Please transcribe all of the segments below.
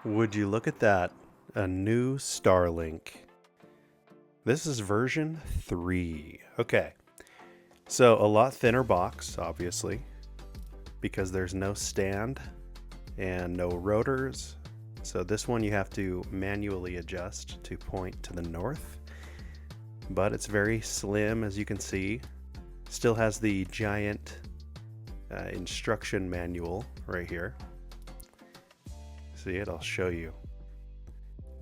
Would you look at that? A new Starlink. This is version 3. Okay, so a lot thinner box, obviously, because there's no stand and no rotors. So this one you have to manually adjust to point to the north, but it's very slim, as you can see. Still has the giant instruction manual right here. See it? I'll show you.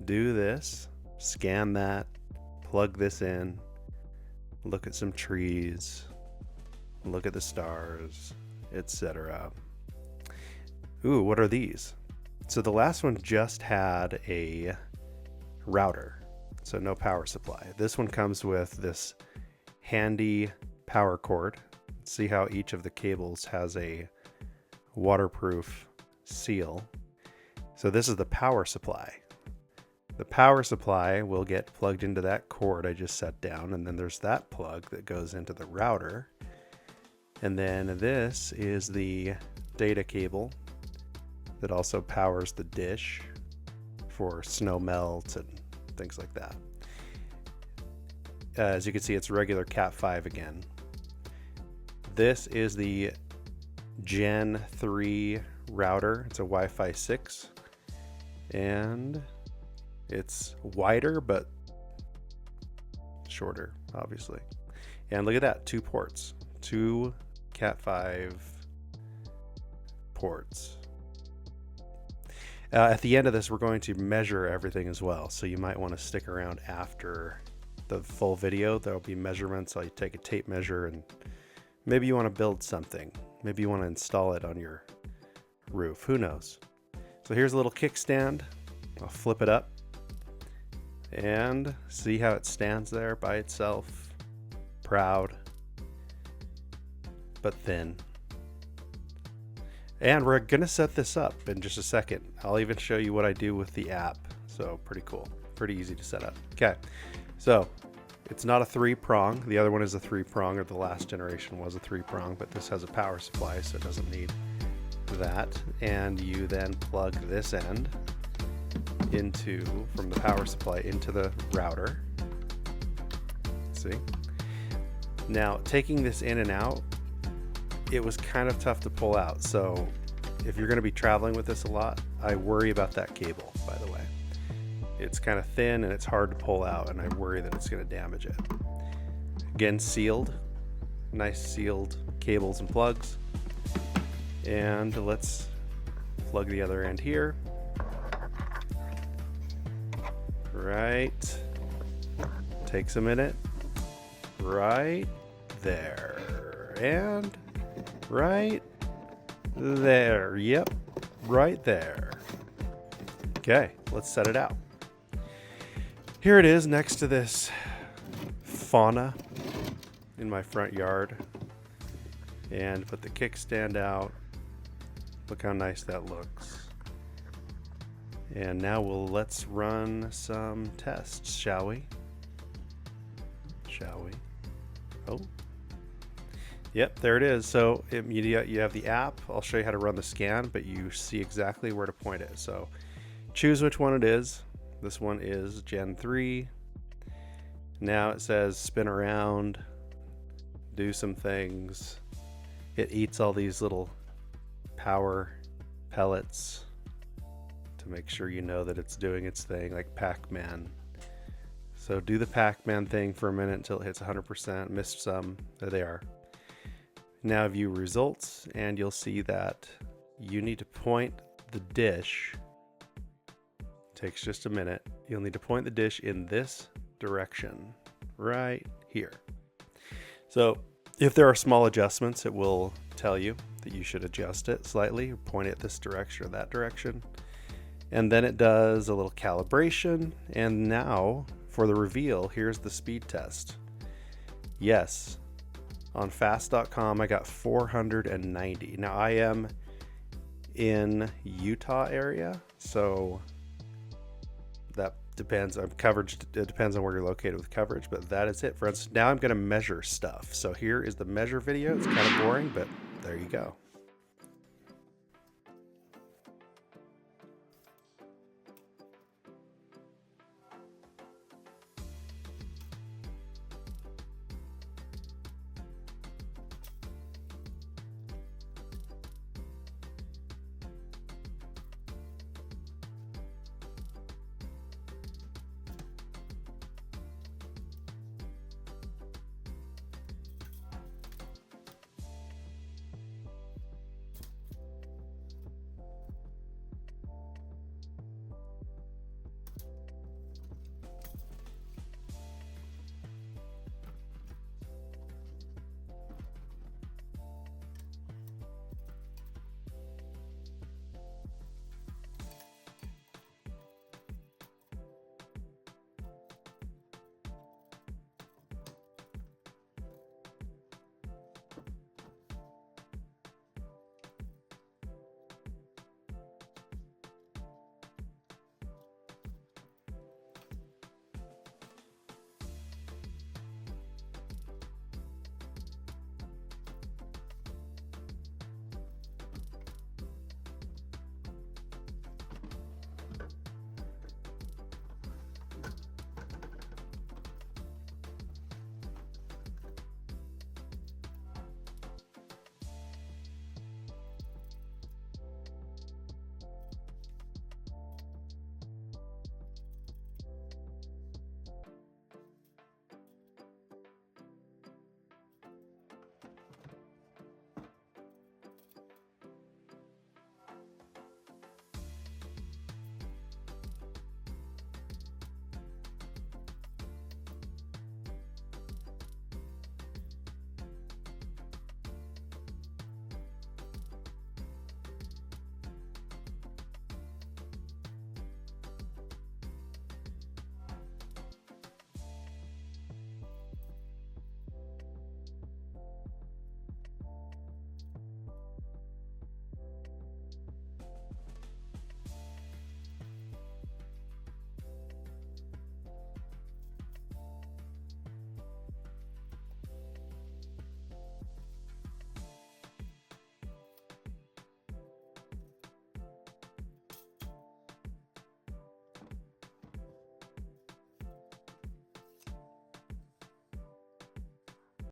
Do this, scan that, plug this in, look at some trees, look at the stars, etc. Ooh, what are these? So the last one just had a router, so no power supply. This one comes with this handy power cord. See how each of the cables has a waterproof seal. So this is the power supply. The power supply will get plugged into that cord I just set down, and then there's that plug that goes into the router. And then this is the data cable that also powers the dish for snow melt and things like that. As you can see, it's regular Cat 5 again. This is the Gen 3 router. It's a Wi-Fi 6. And it's wider but shorter, obviously. And look at that, 2 ports, 2 Cat 5 ports. At the end of this, we're going to measure everything as well, so you might want to stick around after the full video. There'll be measurements. I'll take a tape measure, and maybe you want to build something. Maybe you want to install it on your roof. Who knows? So here's a little kickstand. I'll flip it up and see how it stands there by itself. Proud, but thin. And we're gonna set this up in just a second. I'll even show you what I do with the app. So pretty cool, pretty easy to set up. Okay, so it's not a 3-prong. The other one is a 3-prong, or the last generation was a 3-prong, but this has a power supply, so it doesn't need that. And you then plug this end from the power supply into the router. See? Now, taking this in and out, it was kind of tough to pull out. So if you're going to be traveling with this a lot, I worry about that cable, by the way. It's kind of thin and it's hard to pull out, and I worry that it's going to damage it. Again, sealed. Nice sealed cables and plugs. And let's plug the other end here. Right. Takes a minute. Right there. And right there. Yep. Right there. Okay, let's set it out. Here it is next to this fauna in my front yard. And put the kickstand out. Look how nice that looks. And now let's run some tests, shall we? Shall we? Oh. Yep, there it is. So you have the app. I'll show you how to run the scan, but you see exactly where to point it. So choose which one it is. This one is Gen 3. Now it says spin around, do some things. It eats all these little power pellets to make sure you know that it's doing its thing, like Pac-Man. So do the Pac-Man thing for a minute until it hits 100%. Missed some. There they are. Now view results, and you'll see that you need to point the dish. Takes just a minute. You'll need to point the dish in this direction, right here. So if there are small adjustments, it will tell you that you should adjust it slightly, point it this direction or that direction. And then it does a little calibration. And now for the reveal, here's the speed test. Yes, on fast.com, I got 490. Now I am in Utah area, so that depends on coverage. It depends on where you're located with coverage, but that is it, friends. Now I'm going to measure stuff. So here is the measure video. It's kind of boring, but there you go.